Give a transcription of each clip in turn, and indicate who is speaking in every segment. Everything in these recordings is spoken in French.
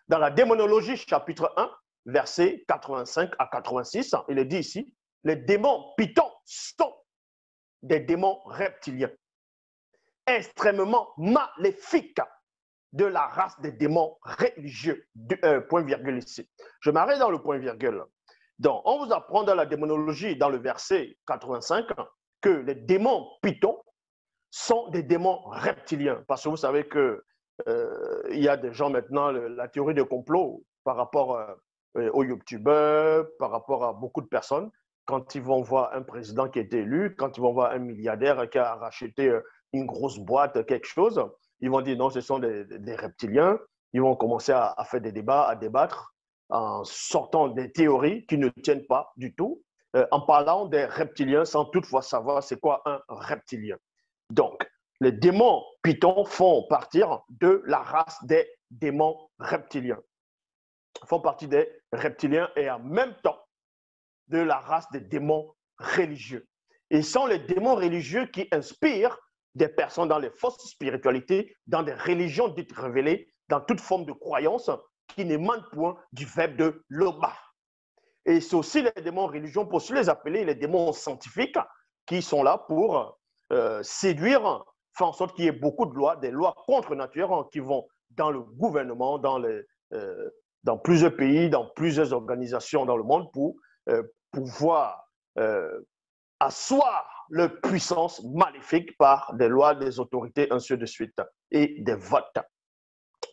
Speaker 1: Dans la démonologie, chapitre 1, versets 85 à 86, il est dit ici, les démons pythons sont des démons reptiliens, extrêmement maléfiques de la race des démons religieux. Point virgule ici. Je m'arrête dans le point virgule. Donc, on vous apprend dans la démonologie, dans le verset 85, que les démons pythons sont des démons reptiliens. Parce que vous savez que il y a des gens maintenant, la théorie de complot par rapport aux youtubeurs, par rapport à beaucoup de personnes, quand ils vont voir un président qui est élu, quand ils vont voir un milliardaire qui a racheté une grosse boîte, quelque chose, ils vont dire non, ce sont des reptiliens. Ils vont commencer à faire des débats, à débattre, en sortant des théories qui ne tiennent pas du tout, en parlant des reptiliens sans toutefois savoir c'est quoi un reptilien. Donc, les démons pythons font partie de la race des démons reptiliens. Font partie des reptiliens et en même temps de la race des démons religieux. Et ce sont les démons religieux qui inspirent des personnes dans les fausses spiritualités, dans des religions dites révélées, dans toute forme de croyance qui n'émanent point du verbe de Loba. Et c'est aussi les démons religieux, pour se les appeler les démons scientifiques, qui sont là pour séduire, faire en sorte qu'il y ait beaucoup de lois, des lois contre nature qui vont dans le gouvernement, dans plusieurs pays, dans plusieurs organisations dans le monde pour pouvoir asseoir leur puissance maléfique par des lois, des autorités, ainsi de suite, et des votes.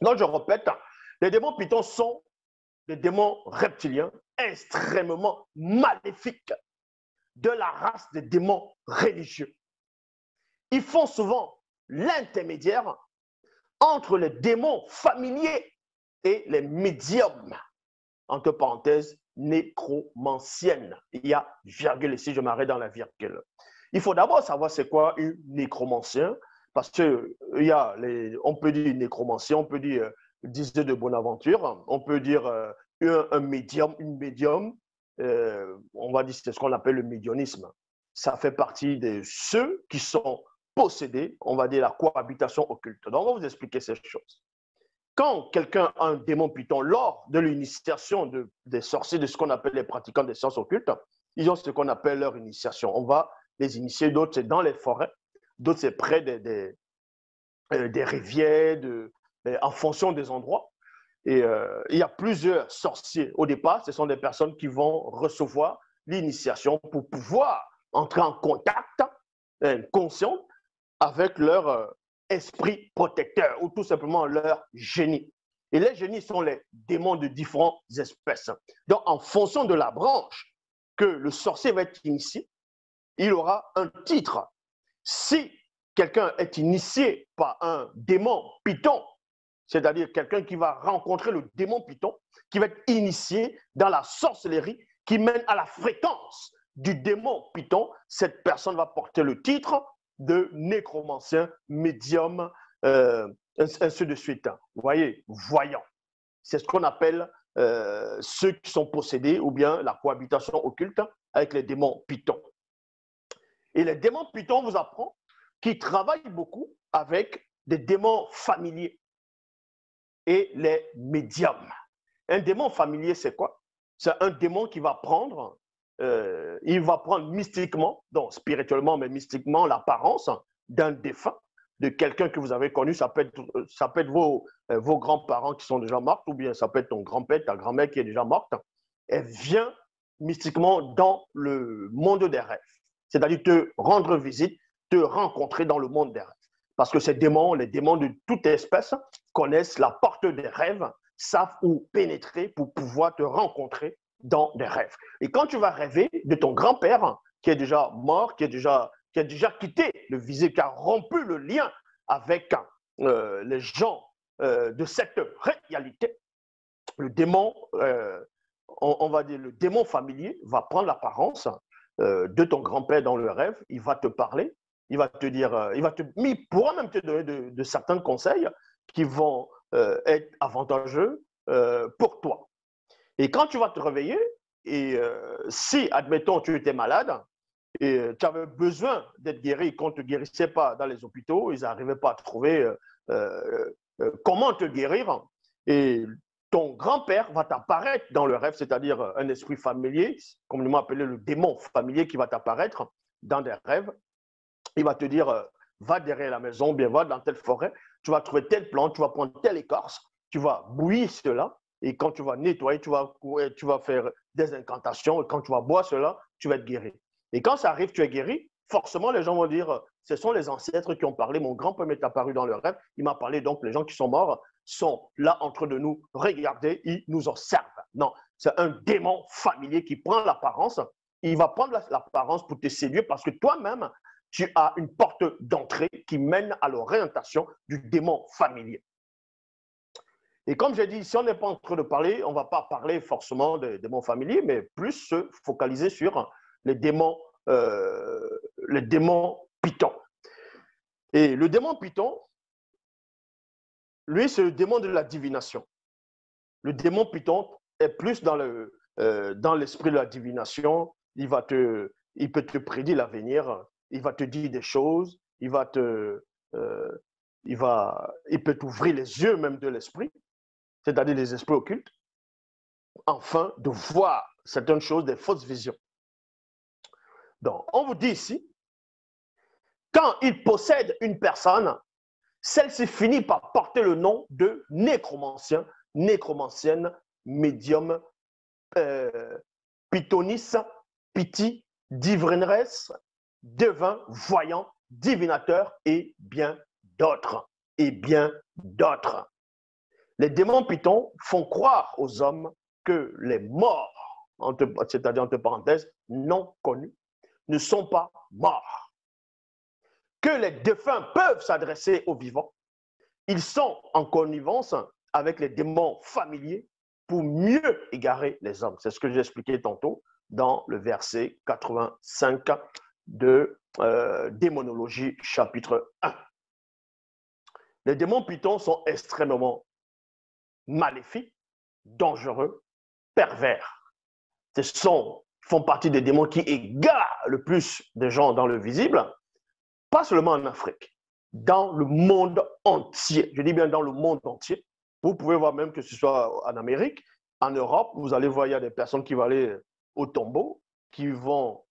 Speaker 1: Donc, je répète, les démons pythons sont des démons reptiliens extrêmement maléfiques de la race des démons religieux. Ils font souvent l'intermédiaire entre les démons familiers et les médiums, entre parenthèses, nécromanciennes. Il y a virgule ici, je m'arrête dans la virgule. Il faut d'abord savoir c'est quoi une nécromancien, parce que on peut dire nécromancien, on peut dire diseur de Bonaventure, on peut dire un médium, une médium, on va dire c'est ce qu'on appelle le médianisme. Ça fait partie de ceux qui sont possédés, on va dire la cohabitation occulte. Donc, on va vous expliquer ces choses. Quand quelqu'un a un démon python, lors de l'initiation des sorciers, de ce qu'on appelle les pratiquants des sciences occultes, ils ont ce qu'on appelle leur initiation. On va les initier, d'autres c'est dans les forêts, d'autres c'est près des rivières, en fonction des endroits. Et il y a plusieurs sorciers. Au départ, ce sont des personnes qui vont recevoir l'initiation pour pouvoir entrer en contact conscient avec leur esprit protecteur ou tout simplement leur génie. Et les génies sont les démons de différentes espèces. Donc, en fonction de la branche que le sorcier va être initié, il aura un titre. Si quelqu'un est initié par un démon python, c'est-à-dire quelqu'un qui va rencontrer le démon python, qui va être initié dans la sorcellerie, qui mène à la fréquence du démon python, cette personne va porter le titre de nécromancien, médium, ainsi de suite. Vous voyez, voyant. C'est ce qu'on appelle ceux qui sont possédés ou bien la cohabitation occulte avec les démons pythons. Et les démons pythons, vous apprend qu'ils travaillent beaucoup avec des démons familiers et les médiums. Un démon familier, c'est quoi? C'est un démon qui va prendre il va prendre mystiquement, donc spirituellement, mais mystiquement, l'apparence d'un défunt, de quelqu'un que vous avez connu. Ça peut être vos grands-parents qui sont déjà morts, ou bien ça peut être ton grand-père, ta grand-mère qui est déjà morte. Elle vient mystiquement dans le monde des rêves. C'est-à-dire te rendre visite, te rencontrer dans le monde des rêves. Parce que ces démons, les démons de toute espèce, connaissent la porte des rêves, savent où pénétrer pour pouvoir te rencontrer dans des rêves. Et quand tu vas rêver de ton grand-père qui est déjà mort, qui a déjà quitté le visé, qui a rompu le lien avec les gens de cette réalité, le démon, on va dire le démon familier va prendre l'apparence de ton grand-père dans le rêve, il va te parler, il va te dire, il pourra même te donner de certains conseils qui vont être avantageux pour toi. Et quand tu vas te réveiller, et si, admettons, tu étais malade et tu avais besoin d'être guéri, qu'on ne te guérissait pas dans les hôpitaux, ils n'arrivaient pas à trouver comment te guérir, et ton grand-père va t'apparaître dans le rêve, c'est-à-dire un esprit familier, communément appelé le démon familier qui va t'apparaître dans des rêves. Il va te dire, va derrière la maison, bien va dans telle forêt, tu vas trouver telle plante, tu vas prendre telle écorce, tu vas bouillir cela, et quand tu vas nettoyer, tu vas faire des incantations, et quand tu vas boire cela, tu vas être guéri. Et quand ça arrive, tu es guéri, forcément, les gens vont dire, ce sont les ancêtres qui ont parlé, mon grand-père m'est apparu dans le rêve, il m'a parlé, donc les gens qui sont morts sont là entre de nous, regardez, ils nous observent. Non, c'est un démon familier qui prend l'apparence, il va prendre l'apparence pour te séduire parce que toi-même, tu as une porte d'entrée qui mène à l'orientation du démon familier. Et comme j'ai dit, si on n'est pas en train de parler, on ne va pas parler forcément des démons familiers, mais plus se focaliser sur les démons Python. Et le démon Python, lui, c'est le démon de la divination. Le démon Python est plus dans l'esprit de la divination. Il peut te prédire l'avenir. Il va te dire des choses. Il peut t'ouvrir les yeux même de l'esprit, c'est-à-dire les esprits occultes, afin de voir certaines choses, des fausses visions. Donc, on vous dit ici, quand il possède une personne, celle-ci finit par porter le nom de nécromancien, nécromancienne, médium, pythonisse, piti, divrineresse, devin, voyant, divinateur et bien d'autres. Et bien d'autres. Les démons pythons font croire aux hommes que les morts, c'est-à-dire entre parenthèses, non connus, ne sont pas morts. Que les défunts peuvent s'adresser aux vivants. Ils sont en connivence avec les démons familiers pour mieux égarer les hommes. C'est ce que j'ai expliqué tantôt dans le verset 85 de Démonologie chapitre 1. Les démons pythons sont extrêmement maléfiques, dangereux, pervers. Font partie des démons qui égarent le plus de gens dans le visible, pas seulement en Afrique, dans le monde entier. Je dis bien dans le monde entier. Vous pouvez voir même que ce soit en Amérique, en Europe, vous allez voir, il y a des personnes qui vont aller au tombeau, qui vont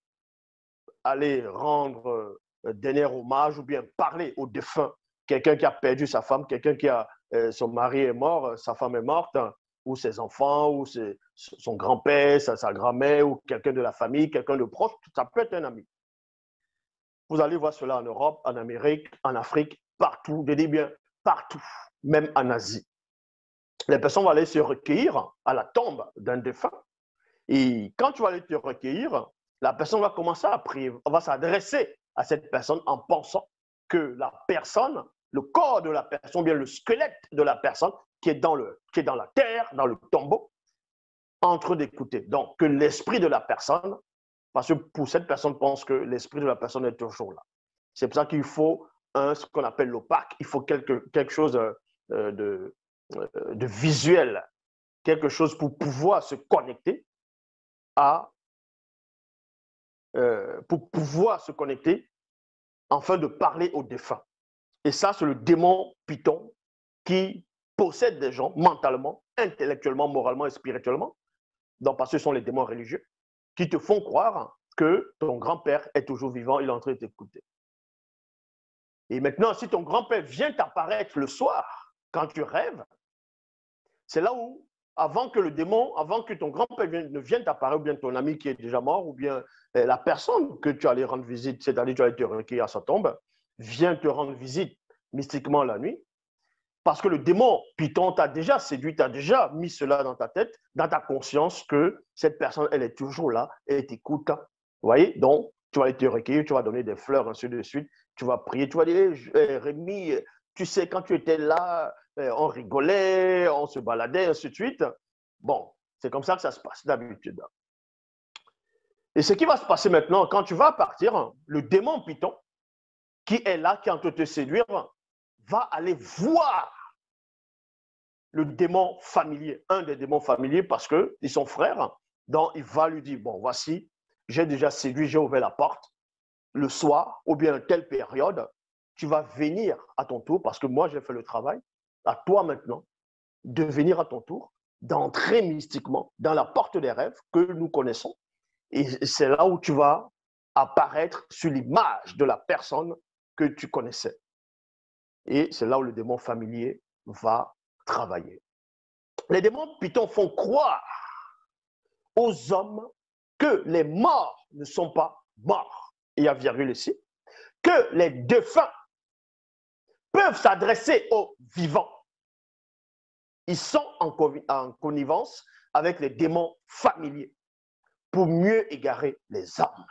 Speaker 1: aller rendre dernier hommage ou bien parler aux défunts. Quelqu'un qui a perdu sa femme, quelqu'un qui a son mari est mort, sa femme est morte, ou ses enfants, ou son grand-père, sa grand-mère, ou quelqu'un de la famille, quelqu'un de proche, ça peut être un ami. Vous allez voir cela en Europe, en Amérique, en Afrique, partout, je dis bien partout, même en Asie. Les personnes vont aller se recueillir à la tombe d'un défunt. Et quand tu vas aller te recueillir, la personne va commencer à prier, on va s'adresser à cette personne en pensant que la personne, le corps de la personne, bien le squelette de la personne qui est dans la terre, dans le tombeau, en train d'écouter. Donc, que l'esprit de la personne, parce que pour cette personne pense que l'esprit de la personne est toujours là. C'est pour ça qu'il faut ce qu'on appelle l'opaque, il faut quelque chose de visuel, quelque chose pour pouvoir se connecter afin de parler aux défunts. Et ça, c'est le démon python qui possède des gens mentalement, intellectuellement, moralement et spirituellement, donc parce que ce sont les démons religieux, qui te font croire que ton grand-père est toujours vivant, il est en train de t'écouter. Et maintenant, si ton grand-père vient t'apparaître le soir, quand tu rêves, c'est là où, avant que ton grand-père ne vienne t'apparaître, ou bien ton ami qui est déjà mort, ou bien la personne que tu allais rendre visite, c'est-à-dire que tu allais te recueillir à sa tombe, vient te rendre visite mystiquement la nuit, parce que le démon python t'a déjà séduit, t'a déjà mis cela dans ta tête, dans ta conscience, que cette personne, elle est toujours là, elle t'écoute. Vous voyez? Donc, tu vas aller te recueillir, tu vas donner des fleurs, ainsi de suite, tu vas prier, tu vas dire, Rémi, tu sais, quand tu étais là, on rigolait, on se baladait, ainsi de suite. Bon, c'est comme ça que ça se passe d'habitude. Et ce qui va se passer maintenant, quand tu vas partir, le démon python, qui est là, qui est en train de te séduire, va aller voir le démon familier, un des démons familiers, parce qu'ils sont frères. Donc, il va lui dire, bon, voici, j'ai déjà séduit, j'ai ouvert la porte. Le soir, ou bien à telle période, tu vas venir à ton tour, parce que moi, j'ai fait le travail. À toi maintenant, de venir à ton tour, d'entrer mystiquement dans la porte des rêves que nous connaissons. Et c'est là où tu vas apparaître sur l'image de la personne que tu connaissais. Et c'est là où le démon familier va travailler. Les démons python font croire aux hommes que les morts ne sont pas morts. Il y a virgule ici. Que les défunts peuvent s'adresser aux vivants. Ils sont en connivence avec les démons familiers pour mieux égarer les hommes.